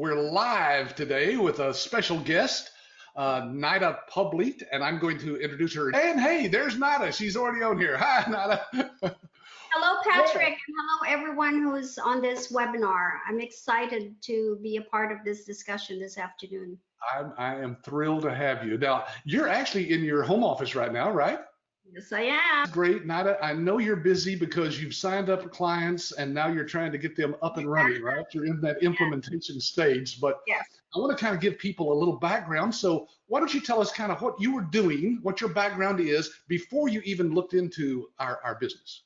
we're live today with a special guest, Nayda Poblete, and I'm going to introduce her. And hey, there's Nayda. She's already on here. Hi, Nayda. Hello, Patrick, Yeah, and hello, everyone who's on this webinar. I'm excited to be a part of this discussion this afternoon. I am thrilled to have you. Now, you're actually in your home office right now, right? Yes, I am. Great, Nayda. I know you're busy because you've signed up clients and now you're trying to get them up and running, right? You're in that implementation stage, but Yes. I want to kind of give people a little background. So why don't you tell us kind of what you were doing, what your background is before you even looked into our business?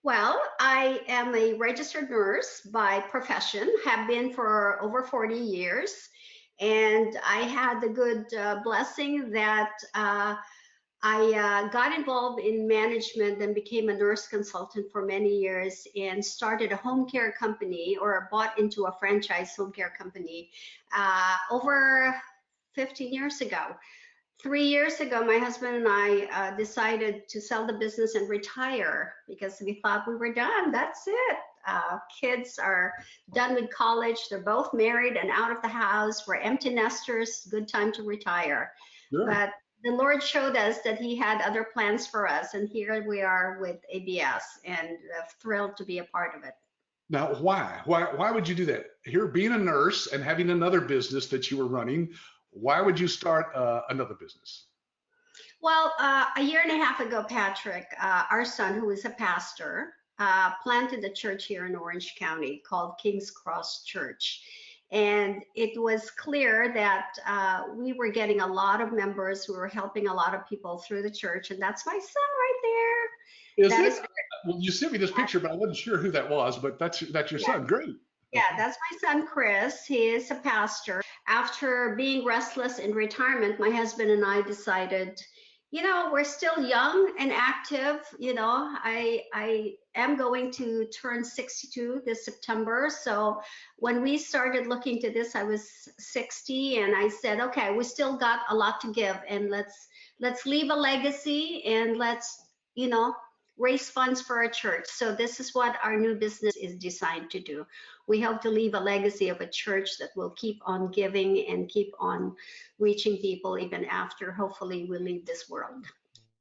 Well, I am a registered nurse by profession, have been for over 40 years. And I had the good blessing that I got involved in management and became a nurse consultant for many years and started a home care company, or bought into a franchise home care company over 15 years ago. 3 years ago, my husband and I decided to sell the business and retire because we thought we were done. That's it. Kids are done with college. They're both married and out of the house. We're empty nesters. Good time to retire. Sure. But the Lord showed us that He had other plans for us, and here we are with ABS, and thrilled to be a part of it. Now, why? Why would you do that? Here, being a nurse and having another business that you were running, why would you start another business? Well, a year and a half ago, Patrick, our son, who is a pastor, planted a church here in Orange County called King's Cross Church. And it was clear that we were getting a lot of members. We were helping a lot of people through the church. And that's my son right there. Is That it? is, Well, you sent me this picture, but I wasn't sure who that was. But that's your yeah, son. Great. yeah, that's my son, Chris. He is a pastor. After being restless in retirement, my husband and I decided, we're still young and active. I am going to turn 62 this September. So when we started looking to this, I was 60, and I said, okay, we still got a lot to give, and let's leave a legacy, and let's, raise funds for our church. So this is what our new business is designed to do. We hope to leave a legacy of a church that will keep on giving and keep on reaching people even after, hopefully, we leave this world.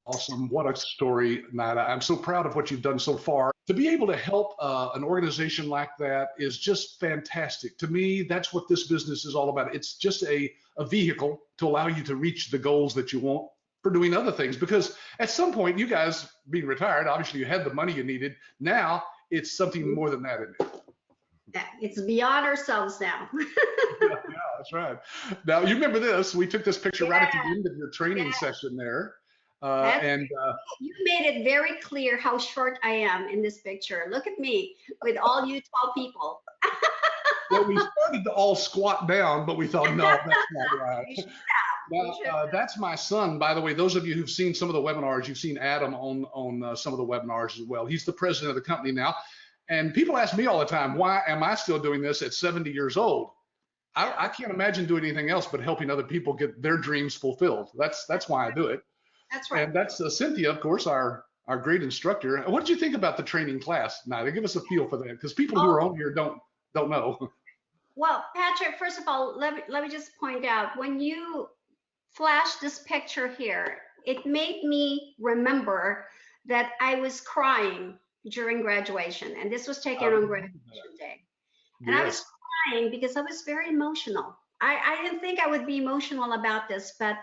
Awesome. What a story, Nayda. I'm so proud of what you've done so far. To be able to help an organization like that is just fantastic. To me, that's what this business is all about. It's just a vehicle to allow you to reach the goals that you want for doing other things. Because at some point, you guys being retired, obviously you had the money you needed. Now it's something more than that, isn't it? Yeah, it's beyond ourselves now. Yeah, that's right. Now, you remember this. We took this picture right at the Yeah, end of your training yeah. session there. That's And You made it very clear how short I am in this picture. Look at me with all you tall people. Well, we started to all squat down, but we thought, no, that's not right. You should have. You Now, should have. that's my son, by the way. Those of you who've seen some of the webinars, you've seen Adam on some of the webinars as well. He's the president of the company now. And people ask me all the time, why am I still doing this at 70 years old? I can't imagine doing anything else but helping other people get their dreams fulfilled. That's why I do it. That's right. And that's Cynthia, of course, our great instructor. What did you think about the training class, Nayda? Give us a feel for that, because people who are Oh, on here don't know. well, Patrick, first of all, let me just point out, when you flash this picture here, it made me remember that I was crying during graduation, and this was I taken on remember graduation that. day. And I was Yes. crying because I was very emotional. I didn't think I would be emotional about this, but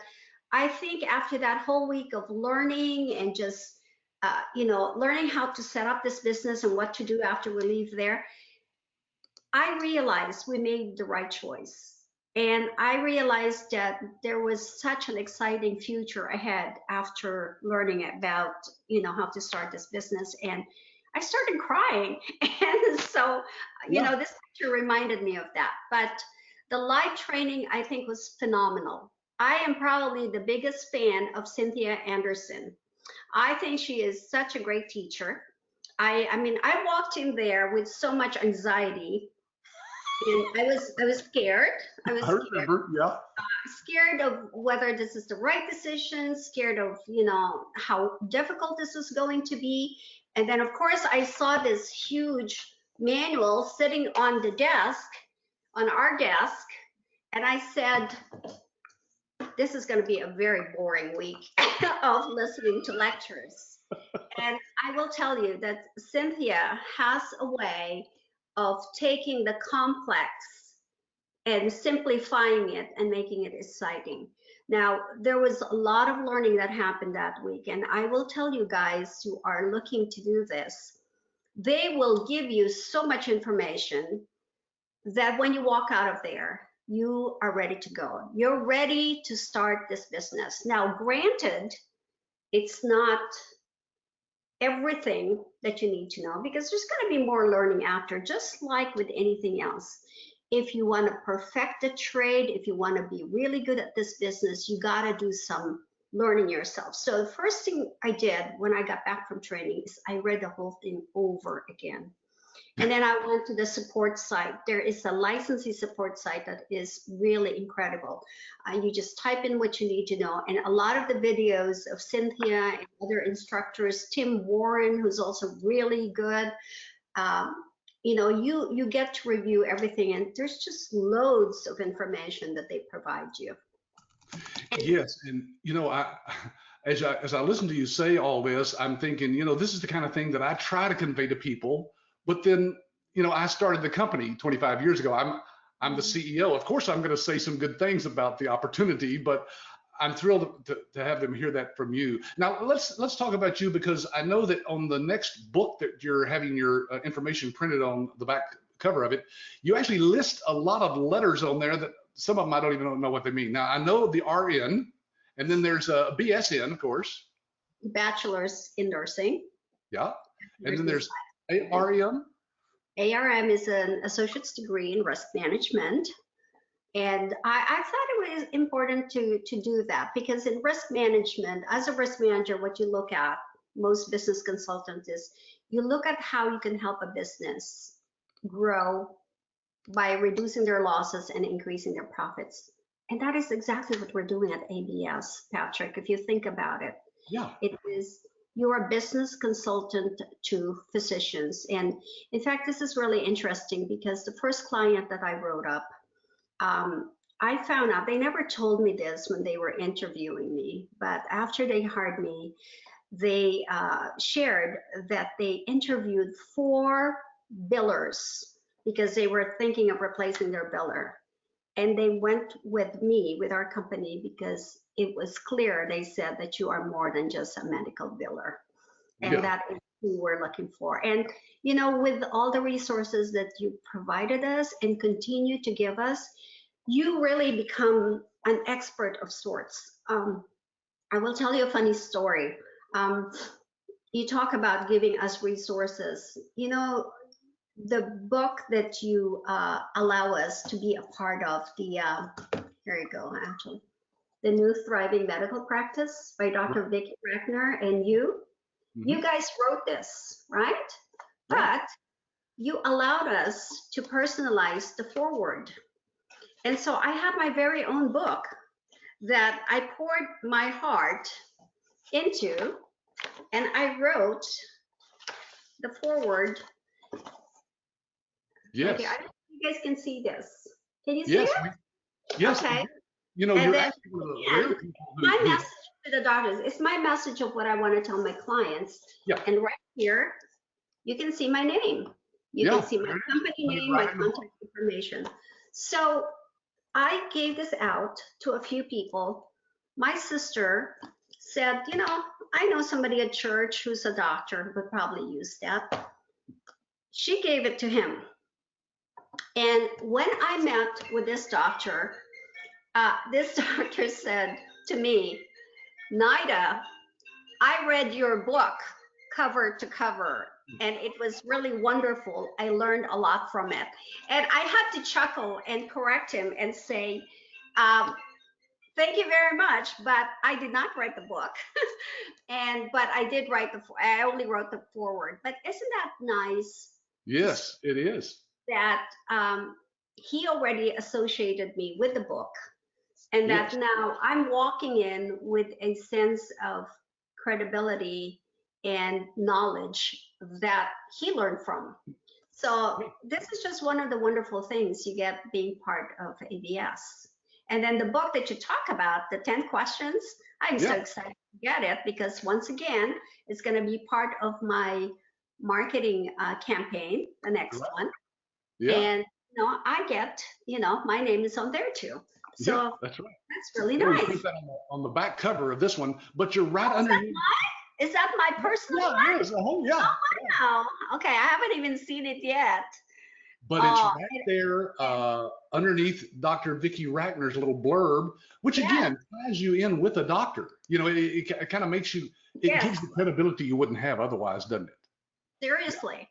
I think after that whole week of learning and just, learning how to set up this business and what to do after we leave there, I realized we made the right choice. And I realized that there was such an exciting future ahead after learning about, how to start this business. And I started crying. And so, Yeah. this picture reminded me of that. But the live training, I think, was phenomenal. I am probably the biggest fan of Cynthia Anderson. I think she is such a great teacher. I mean, I walked in there with so much anxiety, and I was scared. I was I remember. Yeah. scared of whether this is the right decision, scared of, how difficult this is going to be. And then, of course, I saw this huge manual sitting on the desk. on our desk, and I said, this is going to be a very boring week of listening to lectures. And I will tell you that Cynthia has a way of taking the complex and simplifying it and making it exciting. Now, there was a lot of learning that happened that week, and I will tell you guys who are looking to do this, they will give you so much information that when you walk out of there, you are ready to go. You're ready to start this business. Now, granted, it's not everything that you need to know because there's going to be more learning after, just like with anything else. If you want to perfect a trade, if you want to be really good at this business, you got to do some learning yourself. So the first thing I did when I got back from training is I read the whole thing over again. And then I went to the support site. There is a licensing support site that is really incredible. You just type in what you need to know. And a lot of the videos of Cynthia and other instructors, Tim Warren, who's also really good, you know, you get to review everything. And there's just loads of information that they provide you. Yes, and you know, as I listen to you say all this, I'm thinking, you know, this is the kind of thing that I try to convey to people. But then, you know, I started the company 25 years ago. I'm the CEO. Of course, I'm going to say some good things about the opportunity, but I'm thrilled to have them hear that from you. Now, let's talk about you, because I know that on the next book that you're having your information printed on the back cover of it, you actually list a lot of letters on there that some of them I don't even know what they mean. Now, I know the RN, and then there's a BSN, of course. Bachelor's in nursing. Yeah. And then there's ARM. ARM is an associate's degree in risk management. And I thought it was important to do that, because in risk management, as a risk manager, what you look at, most business consultants, is you look at how you can help a business grow by reducing their losses and increasing their profits. And that is exactly what we're doing at ABS, Patrick, if you think about it. Yeah. It is, you're a business consultant to physicians. And in fact, this is really interesting because the first client that I wrote up, I found out, they never told me this when they were interviewing me, but after they hired me, they shared that they interviewed 4 billers because they were thinking of replacing their biller. And they went with me, with our company, because it was clear, they said, that you are more than just a medical biller. And Yeah. that is who we're looking for. And, you know, with all the resources that you provided us and continue to give us, you really become an expert of sorts. I will tell you a funny story. You talk about giving us resources. You know, the book that you allow us to be a part of, the, here you go, actually, The New Thriving Medical Practice by Dr. Vicki Reckner and you. You guys wrote this, right? But you allowed us to personalize the foreword. And so I have my very own book that I poured my heart into, and I wrote the foreword. Yes. Okay, I don't know if you guys can see this. Can you see Yes. it? Yes. Okay. You know, And you're then, actually one of the rare people my who message to the doctors, it's my message of what I want to tell my clients. Yeah. And right here, you can see my name. You can see my company name, my contact information. So I gave this out to a few people. My sister said, you know, I know somebody at church who's a doctor who would probably use that. She gave it to him. And when I met with this doctor said to me, Nayda, I read your book cover to cover, and it was really wonderful. I learned a lot from it. And I had to chuckle and correct him and say, thank you very much, but I did not write the book. But I did write I only wrote the foreword. But isn't that nice? Yes, it is. That he already associated me with the book, and that now I'm walking in with a sense of credibility and knowledge that he learned from. So this is just one of the wonderful things you get being part of ABS. And then the book that you talk about, the 10 questions, I'm so Yeah, excited to get it because once again, it's going to be part of my marketing campaign, the next right. one. Yeah, And I get, my name is on there too. yeah, So that's right. that's really Yeah, we nice. put that on the back cover of this one, but you're right Oh, underneath. is that my personal Yeah, it is. Oh, yeah. one? Oh, okay. I haven't even seen it yet. But it's Oh, right there and underneath Dr. Vicki Rackner's little blurb, which yes, again ties you in with a doctor. You know, it kind of makes you, it yes, gives you credibility you wouldn't have otherwise, doesn't it? seriously,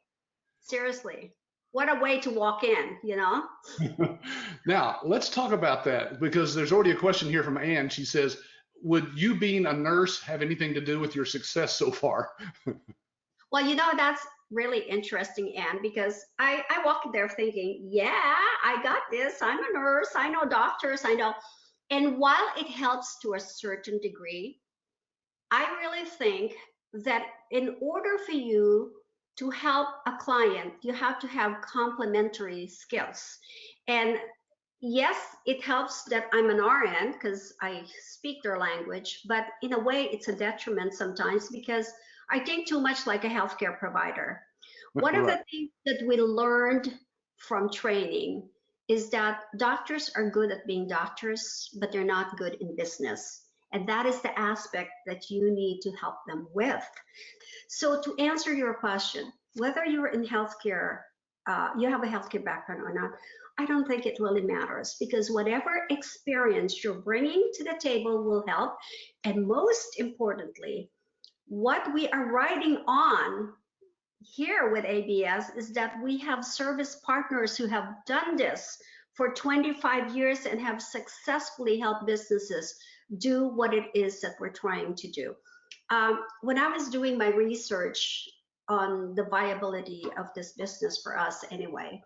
seriously. What a way to walk in. Yeah. Now, let's talk about that because there's already a question here from Ann. She says, would you being a nurse have anything to do with your success so far? Well, that's really interesting, Anne, because I walk in there thinking, yeah, I got this. I'm a nurse. I know doctors. I know. And while it helps to a certain degree, I really think that in order for you to help a client, you have to have complementary skills. And yes, it helps that I'm an RN because I speak their language, but in a way, it's a detriment sometimes because I think too much like a healthcare provider. One of Right. the things that we learned from training is that doctors are good at being doctors, but they're not good in business. And that is the aspect that you need to help them with. So, to answer your question, whether you're in healthcare, you have a healthcare background or not, I don't think it really matters because whatever experience you're bringing to the table will help. And most importantly, what we are riding on here with ABS is that we have service partners who have done this for 25 years and have successfully helped businesses do what it is that we're trying to do. When I was doing my research on the viability of this business for us, anyway,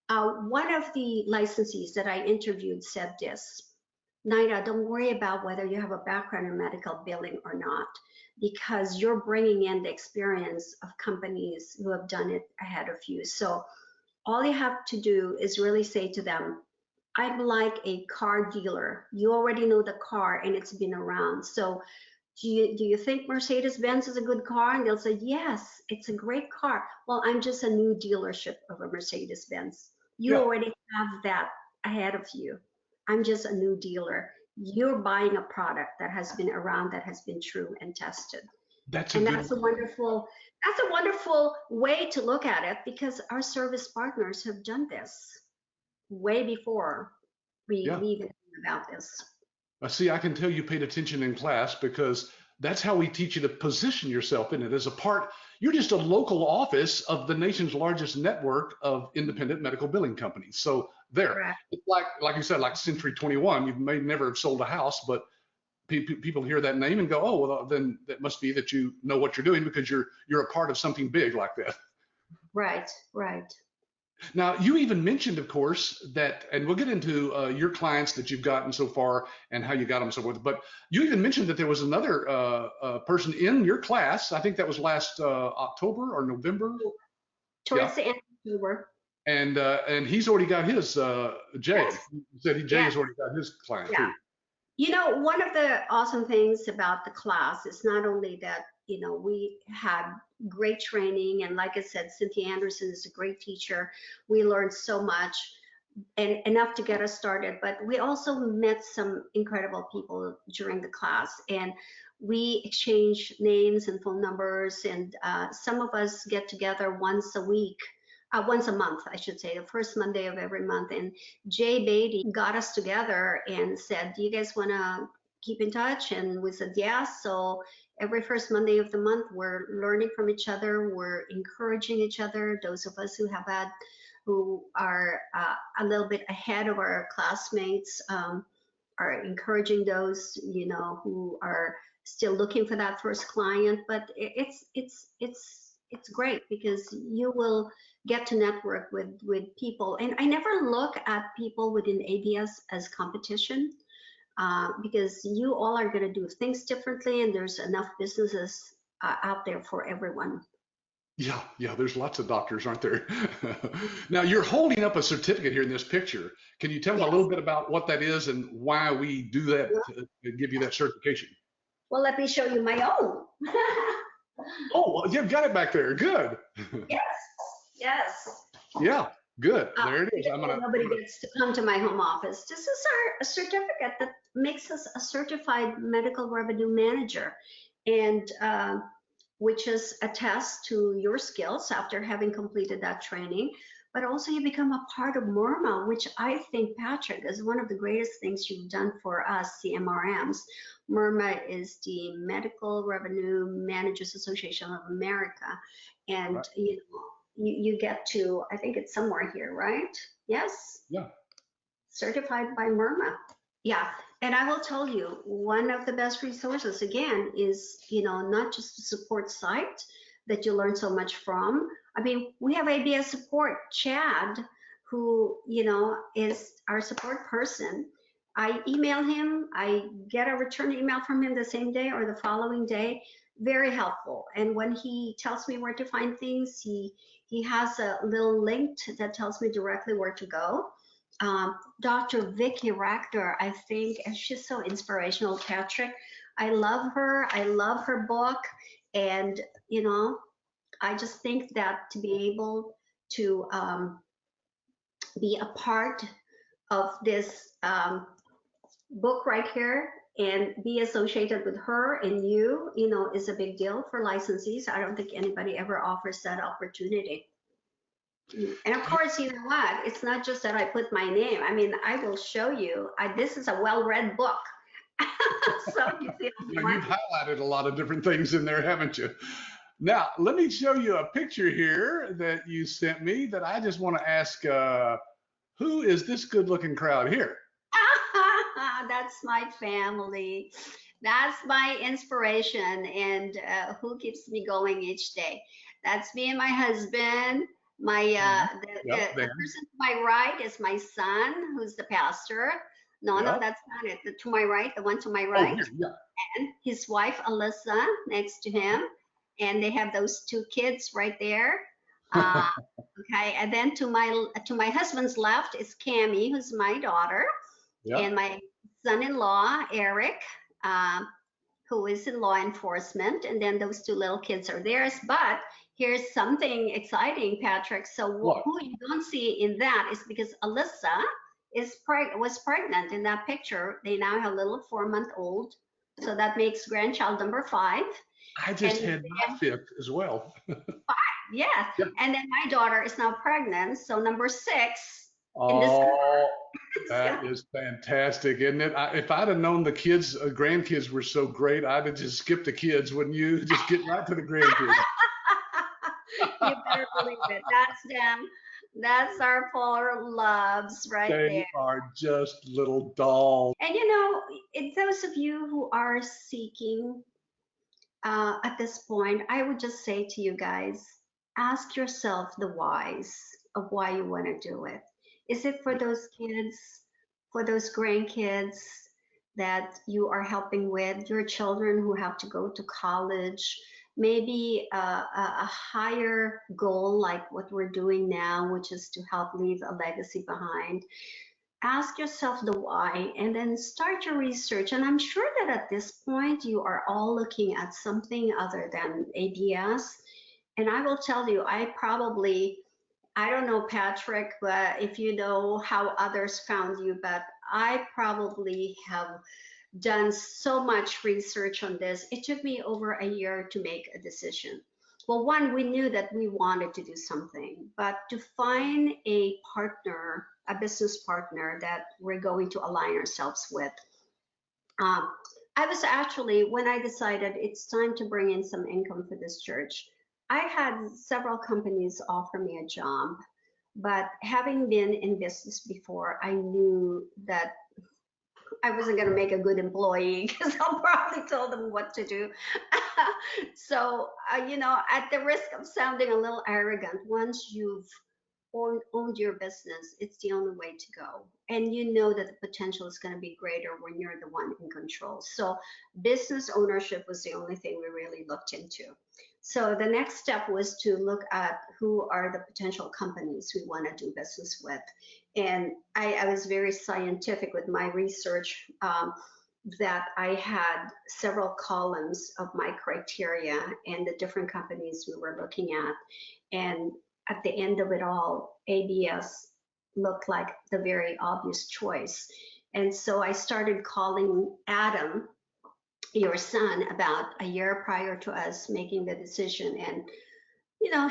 one of the licensees that I interviewed said this: Nayda, don't worry about whether you have a background in medical billing or not, because you're bringing in the experience of companies who have done it ahead of you. So all you have to do is really say to them, I'm like a car dealer. You already know the car and it's been around. So do you think Mercedes-Benz is a good car? And they'll say, yes, it's a great car. Well, I'm just a new dealership of a Mercedes-Benz. You Yeah, already have that ahead of you. I'm just a new dealer. You're buying a product that has been around, that has been true and tested. that's a And good. that's a wonderful way to look at it because our service partners have done this way before we Yeah. even knew about this. See, I can tell you paid attention in class because that's how we teach you to position yourself in it as a part. You're just a local office of the nation's largest network of independent medical billing companies. So there, Correct. it's like you said, like Century 21. You may never have sold a house, but people hear that name and go, "Oh, well, then that must be that you know what you're doing because you're a part of something big like that." Right, right. Now, you even mentioned, of course, that, and we'll get into your clients that you've gotten so far and how you got them and so forth. But you even mentioned that there was another person in your class. I think that was last October or November. Yeah, Towards the end of October. and he's already got his Jay. Yes, He said Jay yes, has already got his client yeah. too. One of the awesome things about the class is not only that, we had great training, and like I said, Cynthia Anderson is a great teacher. We learned so much and enough to get us started, but we also met some incredible people during the class, and we exchange names and phone numbers, and some of us get together once a month, I should say, the first Monday of every month. And Jay Beatty got us together and said, do you guys want to keep in touch? And we said, yes. So every first Monday of the month, we're learning from each other. We're encouraging each other. Those of us who are a little bit ahead of our classmates, are encouraging those, who are still looking for that first client. But it's great because you will get to network with people. And I never look at people within ABS as competition, because you all are going to do things differently, and there's enough businesses out there for everyone. Yeah, yeah, there's lots of doctors, aren't there? Now, you're holding up a certificate here in this picture. Can you tell them a little Yes. bit about what that is and why we do that to give you that certification? Well, let me show you my own. Oh, well, you've got it back there. Good. Yes, yes. Yeah, good. There it is. Even though nobody gets to come to my home office, this is a certificate that makes us a certified medical revenue manager, and which is a test to your skills after having completed that training. But also, you become a part of MIRMA, which I think, Patrick, is one of the greatest things you've done for us, CMRMs. MIRMA is the Medical Revenue Managers Association of America, and right. you get to, I think it's somewhere here, right? Yes, Yeah. certified by MIRMA. Yeah, and I will tell you, one of the best resources again is, not just the support site that you learn so much from. I mean, we have ABS support, Chad, who, is our support person. I email him, I get a return email from him the same day or the following day. Very helpful. And when he tells me where to find things, he has a little link that tells me directly where to go. Dr. Vicky Rector, I think, and she's so inspirational, Patrick. I love her. I love her book. And, I just think that to be able to be a part of this book right here and be associated with her and is a big deal for licensees. I don't think anybody ever offers that opportunity. And of course, you know what? It's not just that I put my name. I mean, I will show you. This is a well-read book. So you see Yeah, what? you've highlighted a lot of different things in there, haven't you? Now, let me show you a picture here that you sent me that I just want to ask, who is this good looking crowd here? That's my family. That's my inspiration and who keeps me going each day. That's me and my husband. My Yep, the Dan. person to my right is my son, who's the pastor. No, no, Yep. that's not it. To my right, the one to my Oh, right, here, yeah. and his wife Alyssa next to him, and they have those two kids right there. Uh, okay, and then to my husband's left is Cami, who's my daughter, and Yep. my son-in-law Eric, um, who is in law enforcement, and then those two little kids are theirs. But here's something exciting, Patrick. So What? who you don't see in that is because Alyssa was pregnant in that picture. They now have a little 4-month old, so that makes grandchild number 5. I just And had my fifth as well. yeah, Yep. and then my daughter is now pregnant, so number 6 in this Oh, that group. is fantastic, isn't it? If I'd have known the kids, grandkids were so great, I'd have just skipped the kids, wouldn't you? Just get right to the grandkids. You better believe it. That's them. That's our four loves right there. They are just little dolls. And those of you who are seeking at this point, I would just say to you guys, ask yourself the whys of why you want to do it. Is it for those kids, for those grandkids that you are helping with, your children who have to go to college? Maybe a higher goal like what we're doing now, which is to help leave a legacy behind. Ask yourself the why and then start your research. And I'm sure that at this point you are all looking at something other than ABS. And I will tell you, I don't know, Patrick, but if you know how others found you, but I probably have done so much research on this. It took me over a year to make a decision. Well, one, we knew that we wanted to do something, but to find a partner, a business partner that we're going to align ourselves with. Um, I was actually, when I decided it's time to bring in some income for this church, I had several companies offer me a job, but having been in business before, I knew that I wasn't going to make a good employee because I'll probably tell them what to do. So, at the risk of sounding a little arrogant, once you've owned your business, it's the only way to go. And you know that the potential is going to be greater when you're the one in control. So, business ownership was the only thing we really looked into. So the next step was to look at who are the potential companies we want to do business with. And I was very scientific with my research, that I had several columns of my criteria and the different companies we were looking at. And at the end of it all, ABS looked like the very obvious choice. And so I started calling Adam, your son, about a year prior to us making the decision. And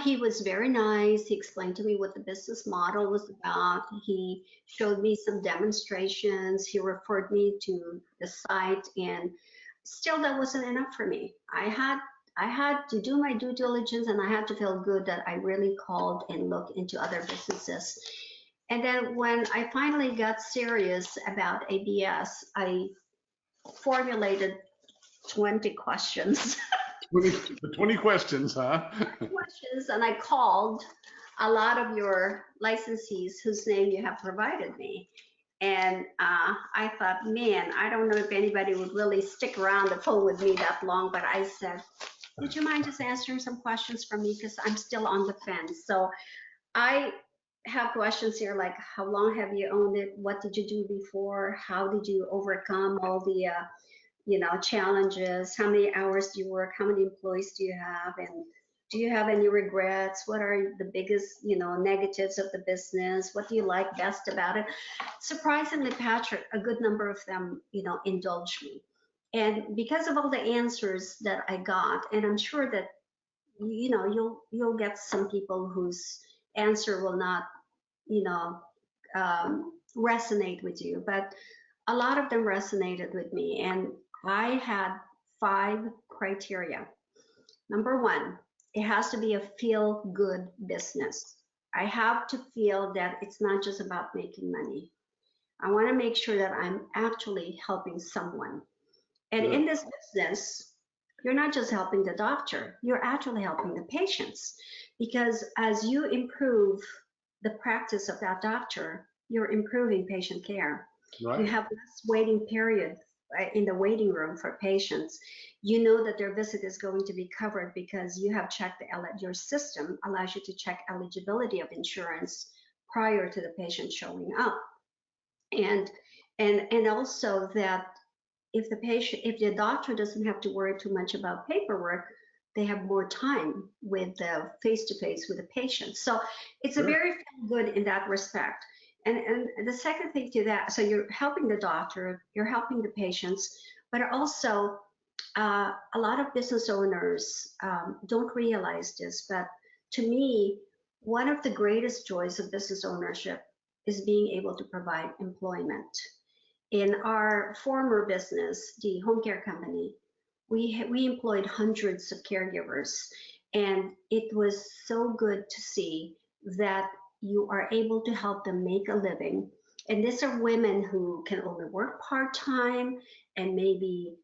he was very nice. He explained to me what the business model was about. He showed me some demonstrations. He referred me to the site, and still that wasn't enough for me. I had to do my due diligence, and I had to feel good that I really called and looked into other businesses. And then when I finally got serious about ABS, I formulated 20 questions. 20 questions, huh? Questions, and I called a lot of your licensees whose name you have provided me. And I thought, man, I don't know if anybody would really stick around the phone with me that long, but I said, would you mind just answering some questions for me? Because I'm still on the fence. So I have questions here like, how long have you owned it? What did you do before? How did you overcome all the challenges? How many hours do you work? How many employees do you have? And do you have any regrets? What are the biggest, negatives of the business? What do you like best about it? Surprisingly, Patrick, a good number of them, indulged me. And because of all the answers that I got, and I'm sure that, you'll get some people whose answer will not, resonate with you, but a lot of them resonated with me. And I had 5 criteria. Number 1, it has to be a feel good business. I have to feel that it's not just about making money. I want to make sure that I'm actually helping someone. And Good. in this business, you're not just helping the doctor, you're actually helping the patients. Because as you improve the practice of that doctor, you're improving patient care. Right. You have less waiting period in the waiting room for patients. You know that their visit is going to be covered because you have checked your system allows you to check eligibility of insurance prior to the patient showing up. And also that if the doctor doesn't have to worry too much about paperwork, they have more time with the face-to-face with the patient. So it's a Sure. very good in that respect. And the second thing to that, so you're helping the doctor, you're helping the patients, but also a lot of business owners don't realize this, but to me, one of the greatest joys of business ownership is being able to provide employment. In our former business, the home care company, we employed hundreds of caregivers, and it was so good to see that you are able to help them make a living. And these are women who can only work part-time and maybe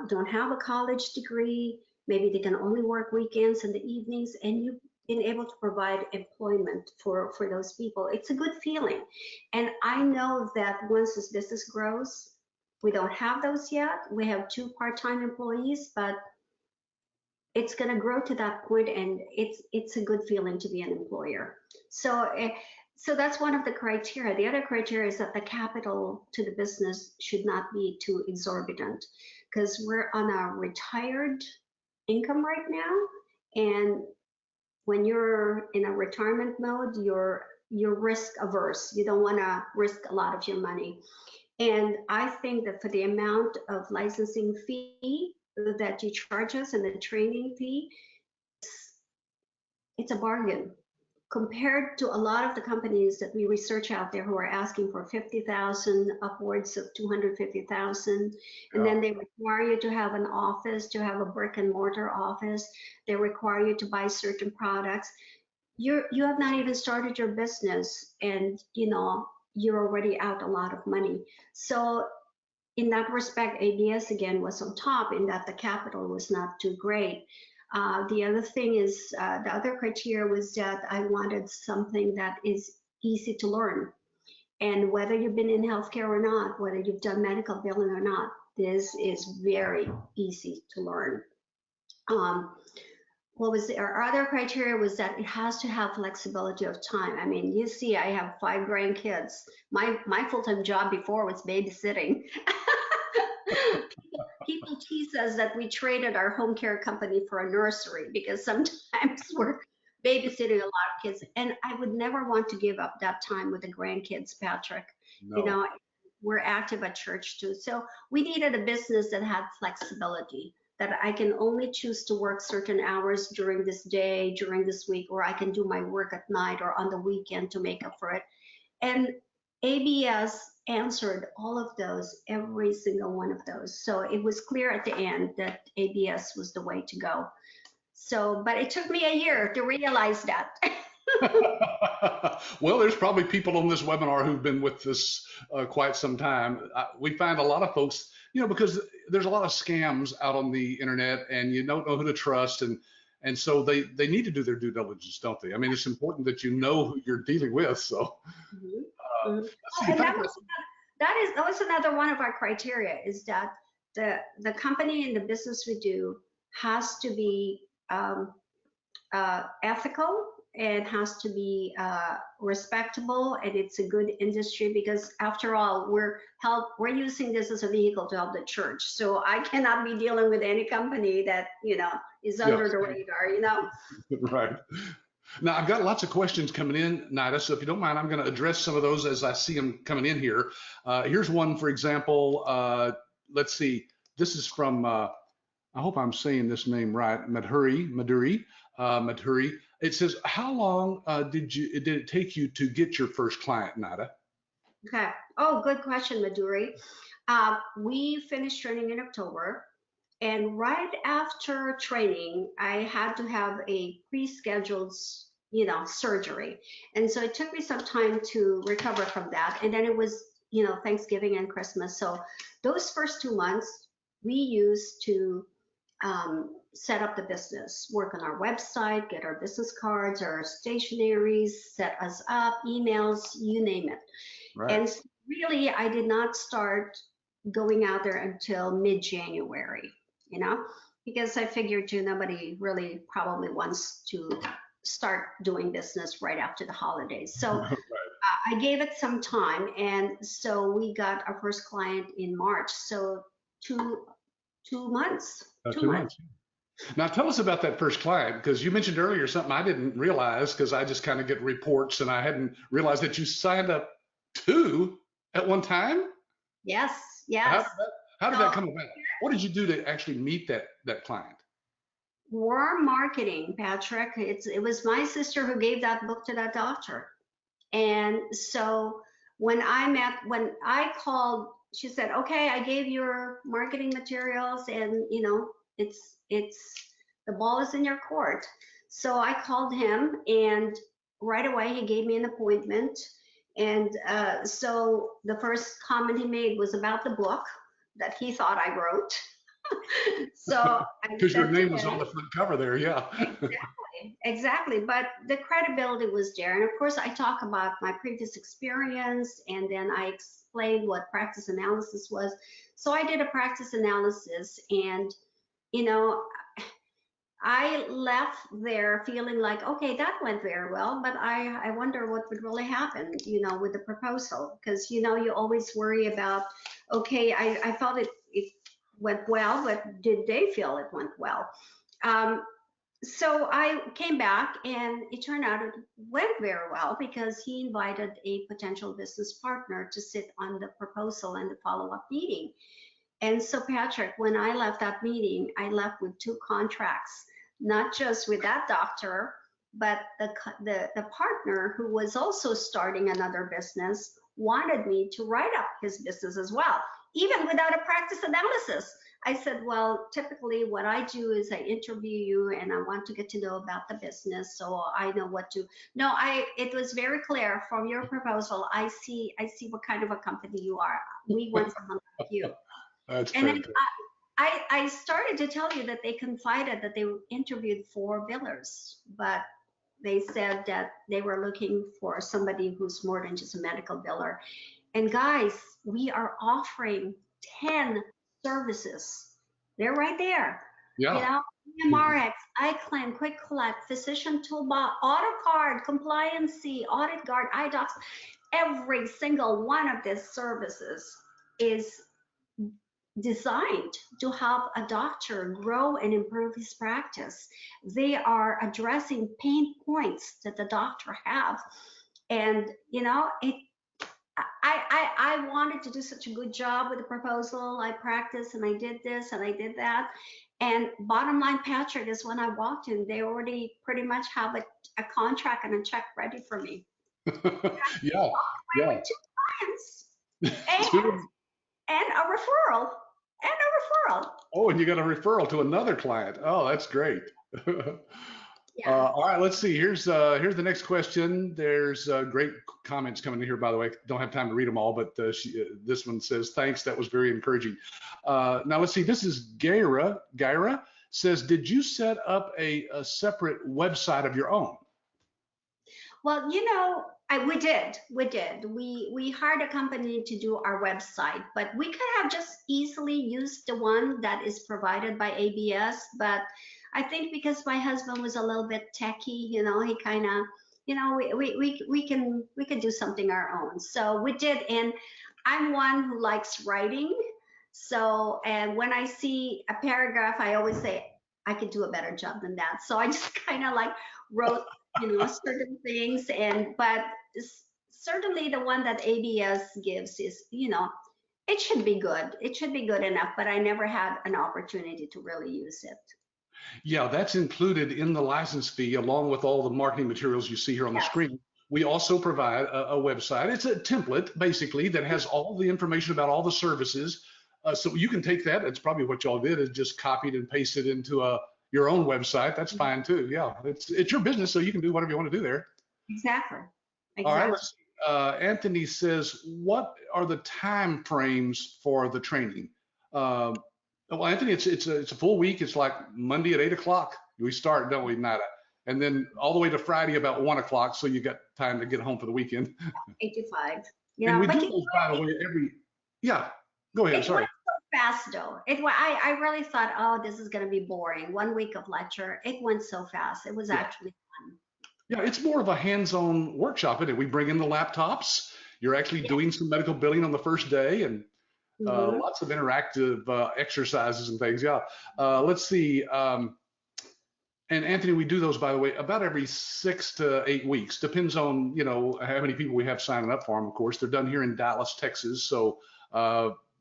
don't have a college degree. Maybe they can only work weekends and the evenings, and you've been able to provide employment for those people. It's a good feeling. And I know that once this business grows, we don't have those yet. We have 2 part-time employees, but it's going to grow to that point, and it's a good feeling to be an employer. So that's one of the criteria. The other criteria is that the capital to the business should not be too exorbitant, because we're on a retired income right now, and when you're in a retirement mode, you're risk averse. You don't want to risk a lot of your money. And I think that for the amount of licensing fee that you charge us and the training fee, it's a bargain compared to a lot of the companies that we research out there who are asking for 50,000 upwards of 250,000. And then they require you to have an office, to have a brick and mortar office. They require you to buy certain products. You have not even started your business, and you're already out a lot of money. So in that respect, ABS again was on top in that the capital was not too great. The other thing is, the other criteria was that I wanted something that is easy to learn. And whether you've been in healthcare or not, whether you've done medical billing or not, this is very easy to learn. what was our other criteria was that it has to have flexibility of time. I mean, you see, I have 5 grandkids. My full-time job before was babysitting. People tease us that we traded our home care company for a nursery because sometimes we're babysitting a lot of kids. And I would never want to give up that time with the grandkids, Patrick. You No. know, we're active at church too. So we needed a business that had flexibility, that I can only choose to work certain hours during this day, during this week, or I can do my work at night or on the weekend to make up for it. And ABS answered all of those, every single one of those. So it was clear at the end that ABS was the way to go. So, but it took me a year to realize that. Well, there's probably people on this webinar who've been with us quite some time. We find a lot of folks, because there's a lot of scams out on the internet, and you don't know who to trust, and so they need to do their due diligence, don't they? I mean, it's important that you know who you're dealing with. So, Mhm, uh, mhm. let's Oh, see, and back. that was another one of our criteria, is that the company and the business we do has to be ethical, and has to be respectable, and it's a good industry, because after all, we're using this as a vehicle to help the church. So I cannot be dealing with any company that is Yeah, under the radar. right. Now, I've got lots of questions coming in, Nayda, so if you don't mind, I'm going to address some of those as I see them coming in here. Here's one, for example. Let's see. This is from, I hope I'm saying this name right, Madhuri. It says, how long did it take you to get your first client, Nayda? Okay. Oh, good question, Maduri. We finished training in October, and right after training, I had to have a pre-scheduled, surgery. And so it took me some time to recover from that. And then it was, Thanksgiving and Christmas. So those first 2 months we used to set up the business, work on our website, get our business cards, our stationaries, set us up, emails, you name it. Right. And really, I did not start going out there until mid-January, you know, because I figured nobody really probably wants to start doing business right after the holidays. So I gave it some time, and so we got our first client in March. So two 2 months, 2 months. 2 months. Now, tell us about that first client, because you mentioned earlier something I didn't realize, because I just kind of get reports and I hadn't realized that you signed up two at one time. Yes, How yes. did that, how did that So come about? What did you do to actually meet that client? warm marketing, Patrick. It was my sister who gave that book to that doctor. And so when I called, she said, "Okay, I gave your marketing materials, and it's the ball is in your court." So I called him, and right away he gave me an appointment. And so the first comment he made was about the book that he thought I wrote. So I Because your said to name was him, on the front cover there, yeah. exactly, exactly. But the credibility was there. And of course, I talk about my previous experience, and then I explained what practice analysis was. So I did a practice analysis, and, you know, I left there feeling like, okay, that went very well, but I wonder what would really happen, with the proposal. Because, you always worry about, okay, I felt it went well, but did they feel it went well? Um, so I came back, and it turned out it went very well, because he invited a potential business partner to sit on the proposal and the follow-up meeting. And so, Patrick, when I left that meeting, I left with 2 contracts, not just with that doctor, but the partner, who was also starting another business, wanted me to write up his business as well, even without a practice analysis. I said, well, typically what I do is I interview you, and I want to get to know about the business, so I know what to. No, it was very clear from your proposal. I see what kind of a company you are. We want someone like you. That's And then fantastic. I started to tell you that they confided that they interviewed 4 billers, but they said that they were looking for somebody who's more than just a medical biller. And guys, we are offering 10 services. They're right there. You Yeah. know, EMRX, iClaim, Quick Collect, Physician Toolbox, AutoCard, Compliancy, Audit Guard, iDocs. Every single one of these services is designed to help a doctor grow and improve his practice. They are addressing pain points that the doctor have. And I wanted to do such a good job with the proposal. I practiced and I did this and I did that. And bottom line, Patrick, is when I walked in, they already pretty much have a contract and a check ready for me. Yeah, yeah. With two clients Two. and a referral. And a referral. Oh, and you got a referral to another client. Oh, that's great. Yeah. All right, let's see. Here's the next question. There's great comments coming in here, by the way. Don't have time to read them all, but this one says, thanks, that was very encouraging. Now let's see, this is Gaira. Gaira says, did you set up a separate website of your own? Well, we did. We hired a company to do our website, but we could have just easily used the one that is provided by ABS. But I think because my husband was a little bit techie, he kind of, we can do something our own. So we did, and I'm one who likes writing. So, and when I see a paragraph, I always say I could do a better job than that. So I just kind of like wrote certain things, but certainly the one that ABS gives is, it should be good. It should be good enough, but I never had an opportunity to really use it. Yeah, that's included in the license fee along with all the marketing materials you see here on the screen. We also provide a website. It's a template basically that has all the information about all the services. So you can take that. It's probably what y'all did, is just copied and pasted into your own website. That's fine too. Yeah, it's your business, so you can do whatever you want to do there. Exactly. All right. Let's see. Anthony says, what are the time frames for the training? Well, Anthony, it's a full week. It's like Monday at 8 o'clock. We start, don't we, Nayda? And then all the way to Friday about 1 o'clock, so you got time to get home for the weekend. 8 to 5. And we do those, by the way, yeah. Go ahead. Sorry. It went so fast, though. I really thought, oh, this is going to be boring. 1 week of lecture. It went so fast. It was actually fun. Yeah, it's more of a hands-on workshop, isn't it? We bring in the laptops. You're actually doing some medical billing on the first day, and lots of interactive exercises and things. Yeah. Let's see. And Anthony, we do those, by the way, about every 6 to 8 weeks. Depends on, how many people we have signing up for them, of course. They're done here in Dallas, Texas. So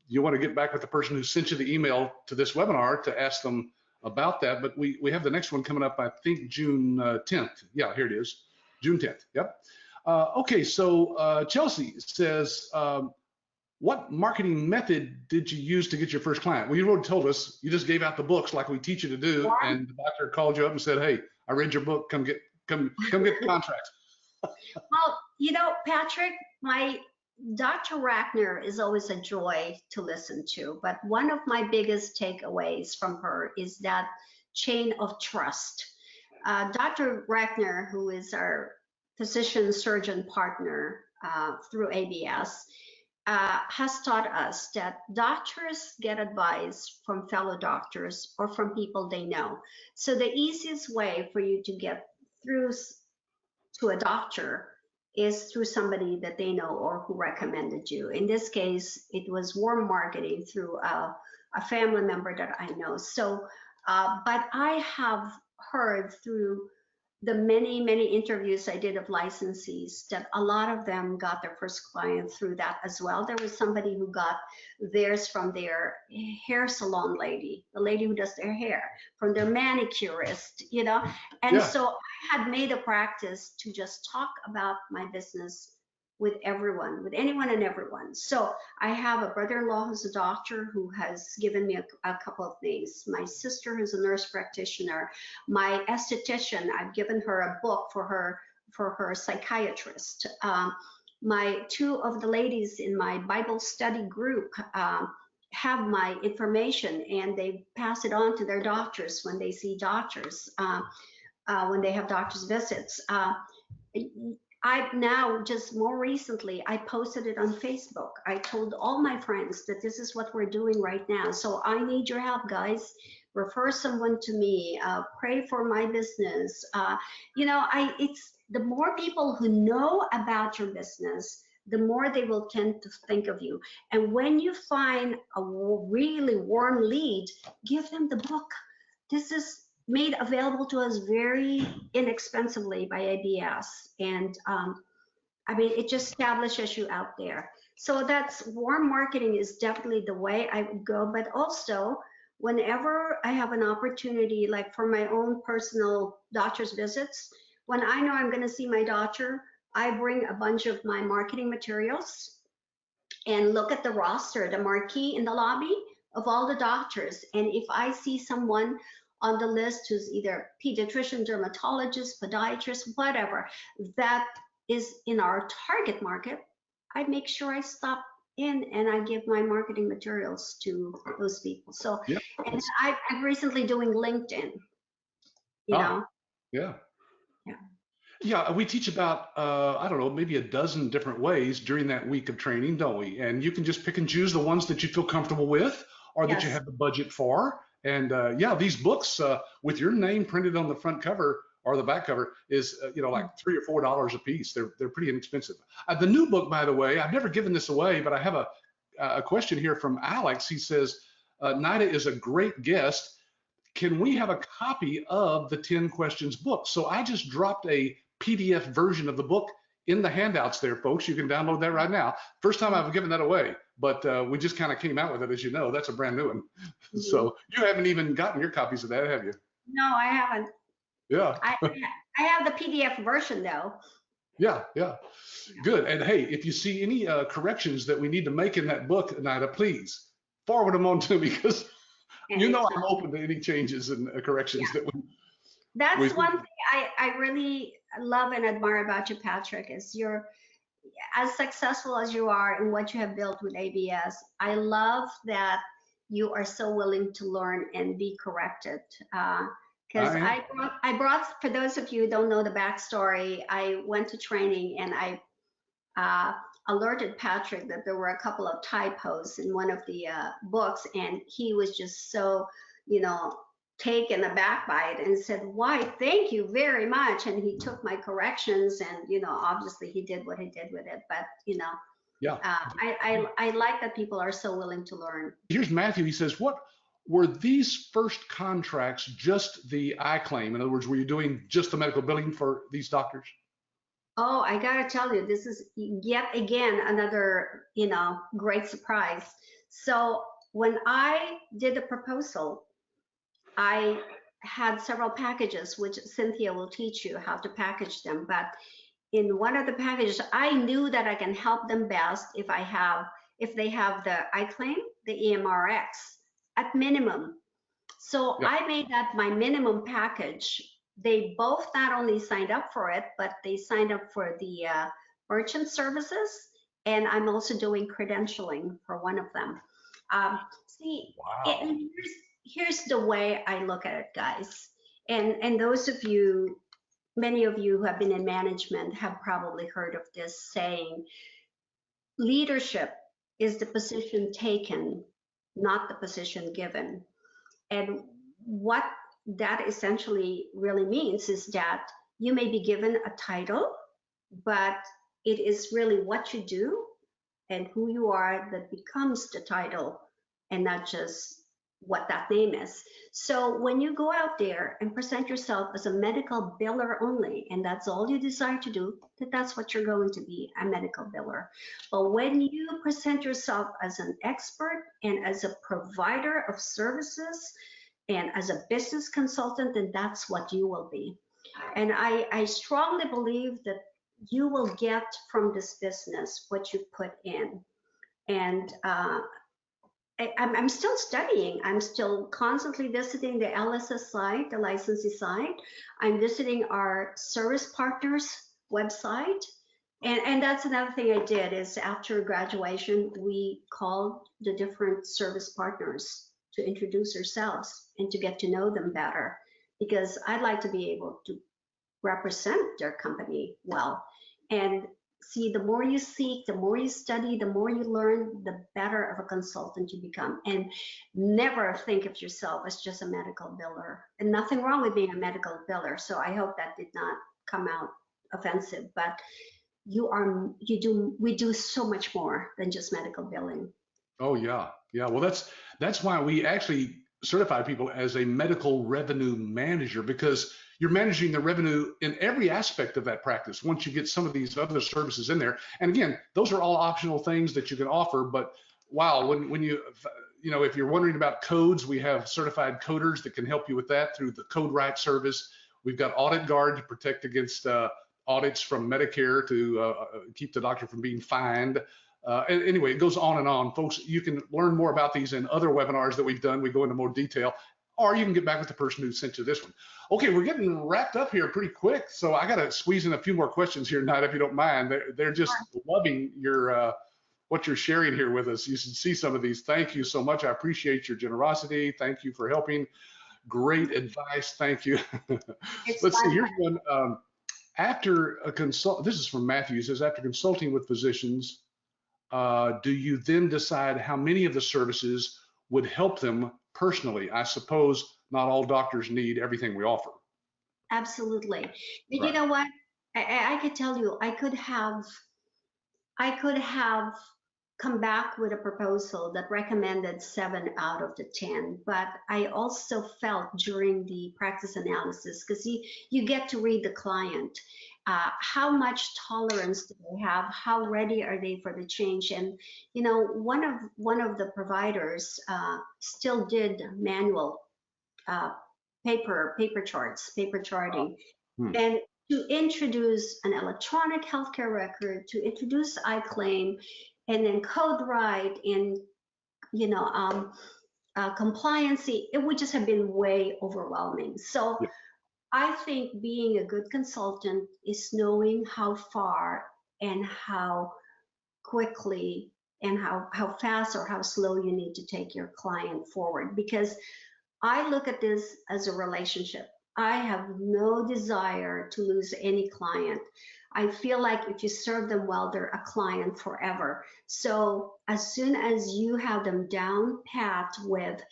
you want to get back with the person who sent you the email to this webinar to ask them about that. But we have the next one coming up, I think, June 10th. Yeah, here it is, June 10th. Yep. Okay, so Chelsea says, what marketing method did you use to get your first client? Well, you already told us. You just gave out the books like we teach you to do, and the doctor called you up and said, "Hey, I read your book. Come get the contract." Well, Patrick, my Dr. Rackner is always a joy to listen to, but one of my biggest takeaways from her is that chain of trust. Dr. Rackner, who is our physician surgeon partner through ABS, has taught us that doctors get advice from fellow doctors or from people they know. So the easiest way for you to get through to a doctor is through somebody that they know or who recommended you. In this case, it was warm marketing through a family member that I know. So, but I have heard through the many, many interviews I did of licensees that a lot of them got their first client through that as well. There was somebody who got theirs from their hair salon lady, the lady who does their hair, from their manicurist, And so I had made a practice to just talk about my business with everyone, with anyone and everyone. So I have a brother-in-law who's a doctor who has given me a couple of things. My sister who's a nurse practitioner, my esthetician, I've given her a book for her psychiatrist. My two of the ladies in my Bible study group have my information, and they pass it on to their doctors when they see doctors, when they have doctor's visits. I've now, just more recently, I posted it on Facebook. I told all my friends that this is what we're doing right now. So I need your help, guys. refer someone to me, pray for my business. You know, it's the more people who know about your business, the more they will tend to think of you. And when you find a really warm lead, give them the book. This is made available to us very inexpensively by ABS. And I mean, it just establishes you out there. So that's warm marketing is definitely the way I would go. But also, whenever I have an opportunity, like for my own personal doctor's visits, when I know I'm going to see my doctor, I bring a bunch of my marketing materials and look at the roster, the marquee in the lobby of all the doctors. And if I see someone on the list who's either pediatrician, dermatologist, podiatrist, whatever, that is in our target market, I make sure I stop in and I give my marketing materials to those people. So, Yeah. and I'm recently doing LinkedIn, you know. Yeah. Yeah. Yeah, we teach about, I don't know, maybe a dozen different ways during that week of training, don't we? And you can just pick and choose the ones that you feel comfortable with or that you Yes. have the budget for. And yeah, these books with your name printed on the front cover or the back cover is, you know, like $3 or $4 a piece. They're pretty inexpensive. The new book, by the way, I've never given this away, but I have a question here from Alex. He says, Nayda is a great guest. Can we have a copy of the 10 questions book? So I just dropped a PDF version of the book in the handouts there, folks. You can download that right now. First time I've given that away, but we just kind of came out with it, as you know. That's a brand new one. Mm-hmm. So you haven't even gotten your copies of that, have you? No, I haven't. Yeah. I have the PDF version though. Yeah, yeah. Good. And hey, if you see any corrections that we need to make in that book, Nayda, please forward them on to me because you know I'm open to any changes and corrections that we. That's one thing I really love and admire about you, Patrick, is you're as successful as you are in what you have built with ABS. I love that you are so willing to learn and be corrected. Because I brought, for those of you who don't know the backstory, I went to training and I alerted Patrick that there were a couple of typos in one of the books, and he was just so, you know, taken aback by it and said, why, thank you very much. And he took my corrections and, you know, obviously he did what he did with it, but, you know, yeah, I like that people are so willing to learn. Here's Matthew. He says, what were these first contracts just the I claim? In other words, were you doing just the medical billing for these doctors? Oh, I gotta tell you, this is yet again another, you know, great surprise. So when I did the proposal, I had several packages, which Cynthia will teach you how to package them. But in one of the packages, I knew that I can help them best if they have the iClaim, the EMRX at minimum. So I made that my minimum package. They both not only signed up for it, but they signed up for the merchant services. And I'm also doing credentialing for one of them. Here's the way I look at it, guys. And those of you, many of you who have been in management have probably heard of this saying, leadership is the position taken, not the position given. And what that essentially really means is that you may be given a title, but it is really what you do and who you are that becomes the title and not just what that name is. So when you go out there and present yourself as a medical biller only, and that's all you decide to do, that's what you're going to be, a medical biller. But when you present yourself as an expert and as a provider of services and as a business consultant, then that's what you will be. And I strongly believe that you will get from this business what you put in. And I'm still studying. I'm still constantly visiting the LSS site, the licensee site. I'm visiting our service partners website. And that's another thing I did is after graduation, we called the different service partners to introduce ourselves and to get to know them better, because I'd like to be able to represent their company well. And See, the more you seek, the more you study, the more you learn, the better of a consultant you become. And never think of yourself as just a medical biller. And nothing wrong with being a medical biller. So I hope that did not come out offensive. But we do so much more than just medical billing. Oh yeah, yeah. Well, that's why we actually certify people as a medical revenue manager, because you're managing the revenue in every aspect of that practice once you get some of these other services in there. And again, those are all optional things that you can offer. But wow, when you know, if you're wondering about codes, we have certified coders that can help you with that through the Code Right service. We've got Audit Guard to protect against audits from Medicare to keep the doctor from being fined. Anyway, it goes on and on. Folks, you can learn more about these in other webinars that we've done. We go into more detail, or you can get back with the person who sent you this one. Okay, we're getting wrapped up here pretty quick, so I got to squeeze in a few more questions here tonight, if you don't mind. They're just loving your what you're sharing here with us. You should see some of these. Thank you so much. I appreciate your generosity. Thank you for helping. Great advice. Thank you. Let's see. Here's one. After a this is from Matthew. He says, after consulting with physicians, do you then decide how many of the services would help them personally? I suppose not all doctors need everything we offer. Absolutely. Right. You know what? I could tell you, I could have come back with a proposal that recommended 7 out of the 10, but I also felt during the practice analysis, because you get to read the client, how much tolerance do they have, how ready are they for the change. And you know, one of the providers still did manual uh, paper charts, paper charting. And to introduce an electronic healthcare record, to introduce iClaim, and then Code Right, and you know, compliancy, it would just have been way overwhelming. So Yeah. I think being a good consultant is knowing how far and how quickly and how fast or how slow you need to take your client forward, because I look at this as a relationship. I have no desire to lose any client. I feel like if you serve them well, they're a client forever. So as soon as you have them down pat with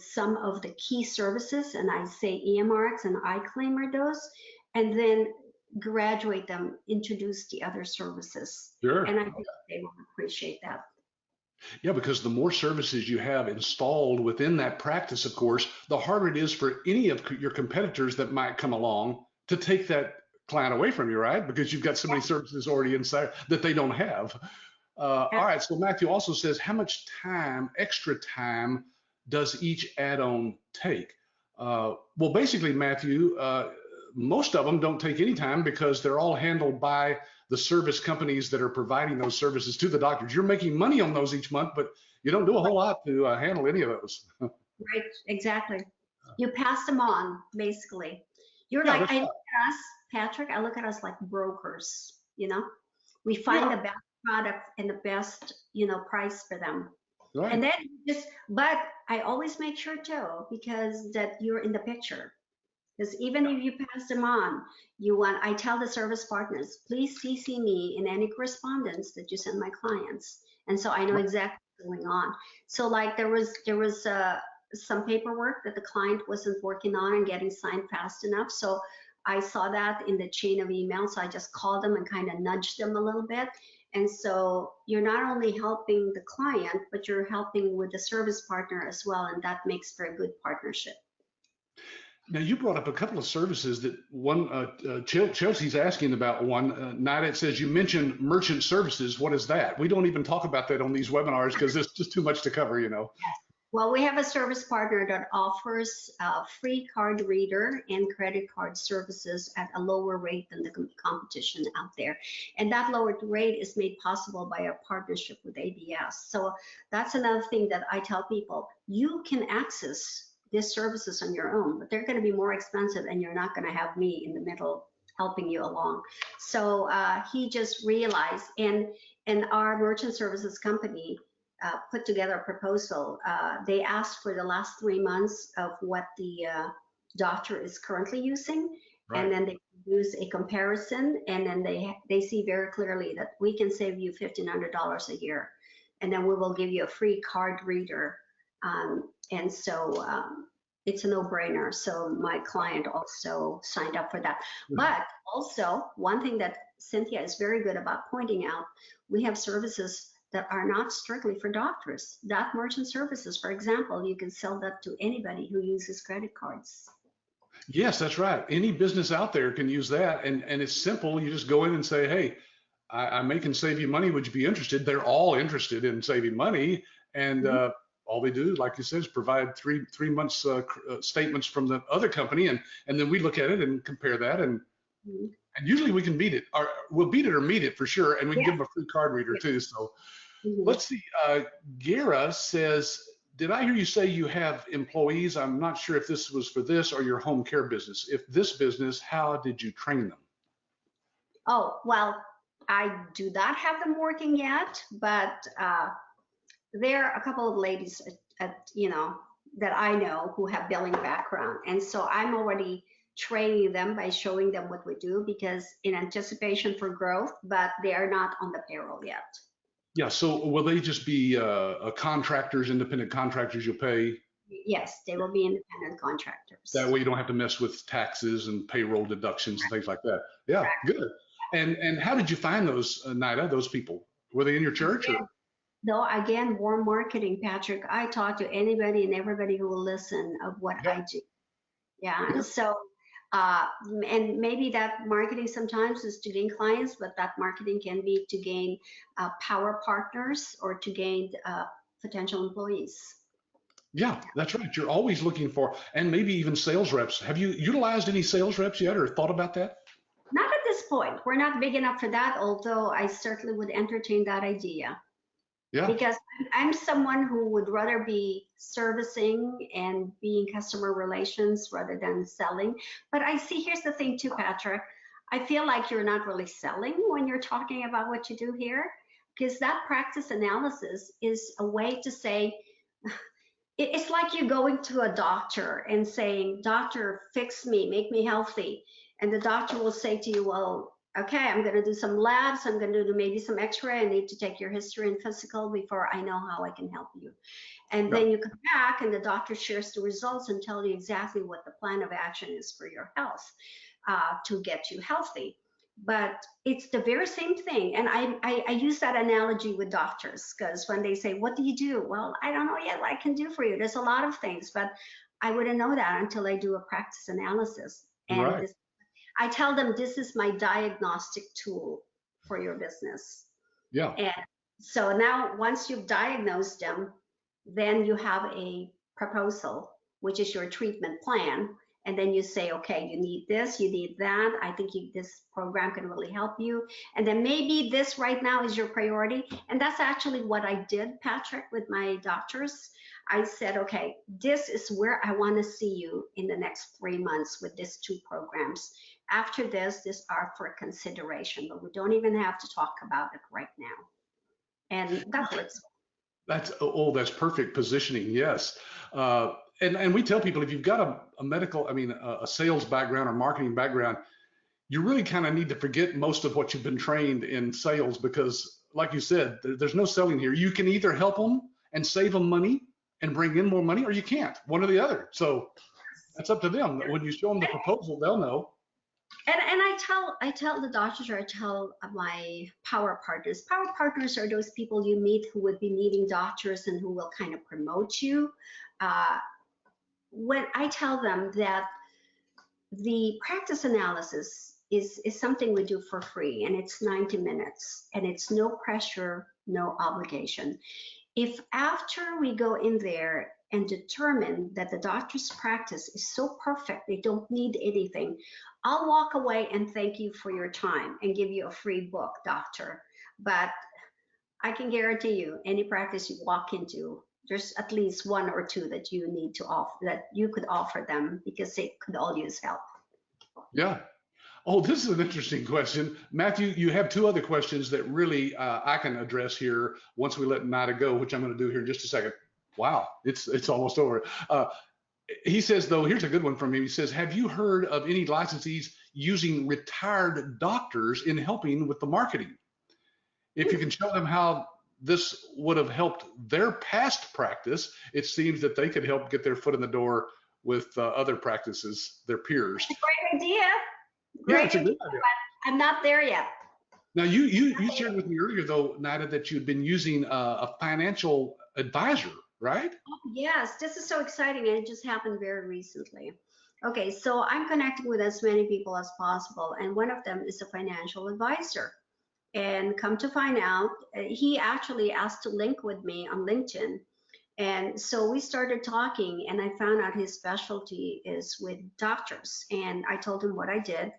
some of the key services, and I say EMRX and iClaim are those, and then graduate them, introduce the other services. Sure. And I think they will appreciate that. Yeah, because the more services you have installed within that practice, of course, the harder it is for any of your competitors that might come along to take that client away from you, right? Because you've got so many services already inside that they don't have. All right, so Matthew also says, how much time, extra time, does each add-on take? Well, basically, Matthew, most of them don't take any time because they're all handled by the service companies that are providing those services to the doctors. You're making money on those each month, but you don't do a whole lot to handle any of those. Right, exactly. You pass them on, basically. You're like, I look at us, Patrick, I look at us like brokers, you know? We find the best product and the best, you know, price for them. Right. And then but I always make sure too, because that you're in the picture. Because even if you pass them on, I tell the service partners, please CC me in any correspondence that you send my clients. And so I know exactly what's going on. So like there was some paperwork that the client wasn't working on and getting signed fast enough. So I saw that in the chain of email. So I just called them and kind of nudged them a little bit. And so you're not only helping the client, but you're helping with the service partner as well. And that makes for a good partnership. Now, you brought up a couple of services that Chelsea's asking about one. Nayda, it says you mentioned merchant services. What is that? We don't even talk about that on these webinars because it's just too much to cover, you know. Well, we have a service partner that offers free card reader and credit card services at a lower rate than the competition out there. And that lowered rate is made possible by our partnership with ABS. So that's another thing that I tell people. You can access these services on your own, but they're going to be more expensive and you're not going to have me in the middle helping you along. So he just realized, and our merchant services company put together a proposal. They asked for the last 3 months of what the doctor is currently using, and then they use a comparison, and then they see very clearly that we can save you $1,500 a year, and then we will give you a free card reader. And so it's a no-brainer. So my client also signed up for that. But also, one thing that Cynthia is very good about pointing out, we have services that are not strictly for doctors. Doc merchant services, for example, you can sell that to anybody who uses credit cards. Yes, that's right. Any business out there can use that, and it's simple. You just go in and say, "Hey, I may can save you money. Would you be interested?" They're all interested in saving money, and all they do, like you said, is provide three months statements from the other company, and then we look at it and compare that, and usually we can beat it, or we'll beat it or meet it for sure, and we can give them a free card reader too. So let's see. Gara says, did I hear you say you have employees? I'm not sure if this was for this or your home care business. If this business, how did you train them? Oh, well, I do not have them working yet, but there are a couple of ladies that I know who have billing background. And so I'm already training them by showing them what we do, because in anticipation for growth, but they are not on the payroll yet. Yeah, so will they just be contractors, independent contractors you'll pay? Yes, they will be independent contractors. That way you don't have to mess with taxes and payroll deductions and things like that. Yeah, good. And how did you find those, Nayda, those people? Were they in your church? Or? No, again, warm marketing, Patrick. I talk to anybody and everybody who will listen of what I do. Yeah, so, and maybe that marketing sometimes is to gain clients, but that marketing can be to gain power partners or to gain potential employees. Yeah, that's right. You're always looking for, and maybe even sales reps. Have you utilized any sales reps yet or thought about that? Not at this point. We're not big enough for that, although I certainly would entertain that idea. Yeah. Because I'm someone who would rather be servicing and being customer relations rather than selling. But I see, here's the thing too, Patrick. I feel like you're not really selling when you're talking about what you do here, because that practice analysis is a way to say, it's like you going to a doctor and saying, "Doctor, fix me, make me healthy." And the doctor will say to you, "Well, okay, I'm going to do some labs. I'm going to do maybe some x-ray. I need to take your history and physical before I know how I can help you." And then you come back and the doctor shares the results and tell you exactly what the plan of action is for your health to get you healthy. But it's the very same thing. And I use that analogy with doctors, because when they say, "What do you do?" Well, I don't know yet what I can do for you. There's a lot of things, but I wouldn't know that until I do a practice analysis. And I tell them, this is my diagnostic tool for your business. Yeah. And so now once you've diagnosed them, then you have a proposal, which is your treatment plan. And then you say, okay, you need this, you need that. I think this program can really help you. And then maybe this right now is your priority. And that's actually what I did, Patrick, with my doctors. I said, okay, this is where I want to see you in the next 3 months with these 2 programs. After this, these are for consideration, but we don't even have to talk about it right now. And that works. That's perfect positioning. Yes. And we tell people, if you've got a medical, a sales background or marketing background, you really kind of need to forget most of what you've been trained in sales, because like you said, there's no selling here. You can either help them and save them money and bring in more money, or you can't, one or the other. So that's up to them. When you show them the proposal, they'll know. And I tell the doctors, or I tell my power partners. Power partners are those people you meet who would be meeting doctors and who will kind of promote you. When I tell them that the practice analysis is something we do for free, and it's 90 minutes, and it's no pressure, no obligation. If after we go in there and determine that the doctor's practice is so perfect, they don't need anything, I'll walk away and thank you for your time and give you a free book, doctor. But I can guarantee you, any practice you walk into, there's at least 1 or 2 that you need to offer, that you could offer them, because they could all use help. Yeah. Oh, this is an interesting question. Matthew, you have 2 other questions that really I can address here once we let Nayda go, which I'm going to do here in just a second. Wow, it's almost over. He says, though, here's a good one from him. He says, have you heard of any licensees using retired doctors in helping with the marketing. If you can show them how this would have helped their past practice, it seems that they could help get their foot in the door with other practices, their peers. That's a great idea. Yeah, Great it's a idea. good idea. I'm not there yet. Now, you shared with me earlier, though, Nayda, that you'd been using a financial advisor, right? Yes, this is so exciting, and it just happened very recently. Okay, so I'm connecting with as many people as possible, and one of them is a financial advisor. And come to find out, he actually asked to link with me on LinkedIn. And so we started talking, and I found out his specialty is with doctors. And I told him what I did.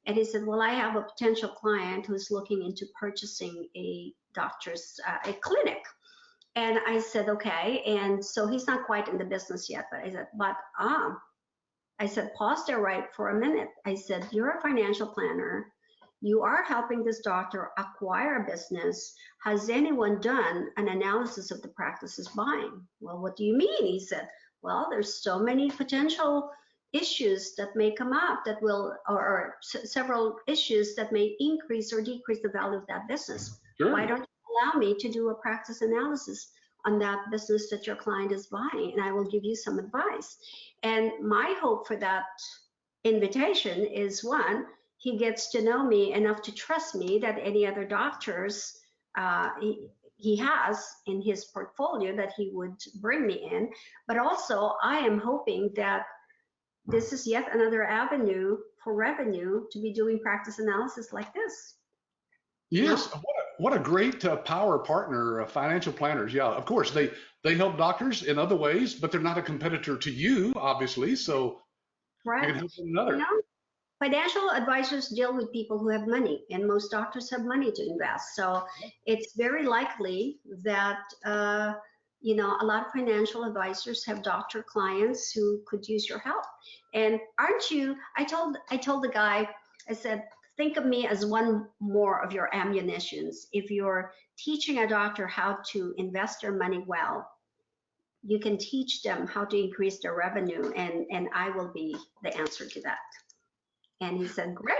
And he said, well, I have a potential client who's looking into purchasing a doctor's, a clinic. And I said, okay. And so he's not quite in the business yet, but I said, I said, pause there right for a minute. I said, you're a financial planner. You are helping this doctor acquire a business. Has anyone done an analysis of the practices buying? Well, what do you mean? He said, well, there's so many potential issues that may come up that will, or several issues that may increase or decrease the value of that business. Sure. Why don't you allow me to do a practice analysis on that business that your client is buying, and I will give you some advice. And my hope for that invitation is, one, he gets to know me enough to trust me that any other doctors he has in his portfolio that he would bring me in. But also, I am hoping that this is yet another avenue for revenue to be doing practice analysis like this. Yes, what a great power partner, financial planners. Yeah, of course, they help doctors in other ways, but they're not a competitor to you, obviously, so you can Right. help one another. You know, financial advisors deal with people who have money, and most doctors have money to invest. So it's very likely that a lot of financial advisors have doctor clients who could use your help. And aren't you? I told the guy, I said, think of me as one more of your ammunitions. If you're teaching a doctor how to invest their money well, you can teach them how to increase their revenue, and I will be the answer to that. And he said, great.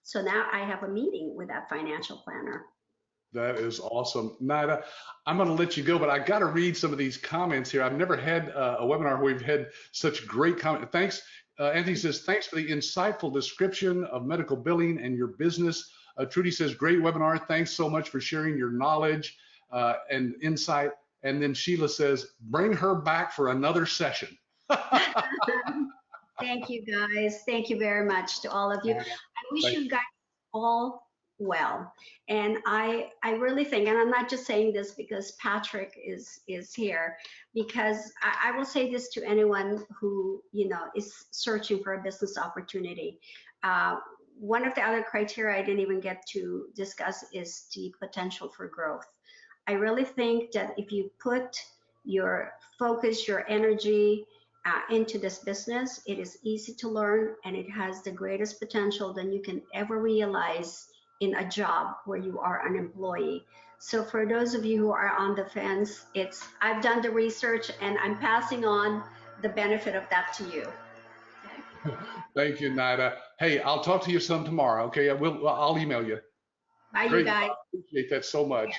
So now I have a meeting with that financial planner. That is awesome. Nayda, I'm going to let you go, but I got to read some of these comments here. I've never had a webinar where we've had such great comments. Thanks. Anthony says, thanks for the insightful description of medical billing and your business. Trudy says, great webinar. Thanks so much for sharing your knowledge and insight. And then Sheila says, bring her back for another session. Thank you, guys. Thank you very much to all of you. I wish you guys all well. And I really think, and I'm not just saying this because Patrick is here, because I will say this to anyone who is searching for a business opportunity. One of the other criteria I didn't even get to discuss is the potential for growth. I really think that if you put your focus, your energy into this business, it is easy to learn, and it has the greatest potential than you can ever realize in a job where you are an employee. So for those of you who are on the fence, I've done the research, and I'm passing on the benefit of that to you. Okay. Thank you, Nayda. Hey, I'll talk to you some tomorrow. Okay, I'll email you. Bye, Great. you guys. I appreciate that so much.